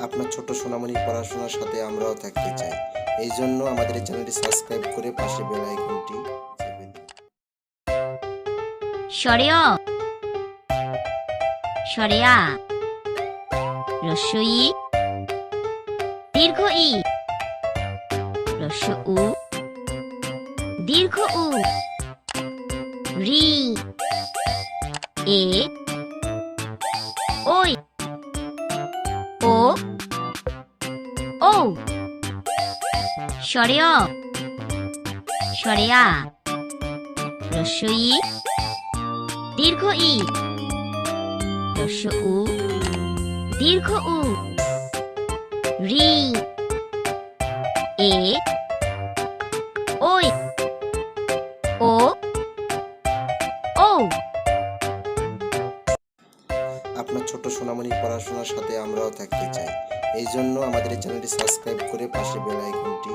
আপনার ছোট সোনামণির পড়াশোনার সাথে আমরাও থাকতে চাই। এই জন্য আমাদের এই চ্যানেলটি সাবস্ক্রাইব করে পাশে বেল আইকনটি চেপে দিন। স্বরেয় স্বরেয়া রস্বই দীর্ঘ ই রস্ব উ দীর্ঘ উ রি এ ওই ও ও স্বরেয় স্বরেয়া রস্বই দীর্ঘ ই রস্ব উ দীর্ঘ উ রি এ ওই ও ও আপনার ছোট সোনামণির পড়াশোনার সাথে আমরাও থাকতে চাই। এই জন্য আমাদের এই চ্যানেলটি সাবস্ক্রাইব করে পাশে বেল আইকনটি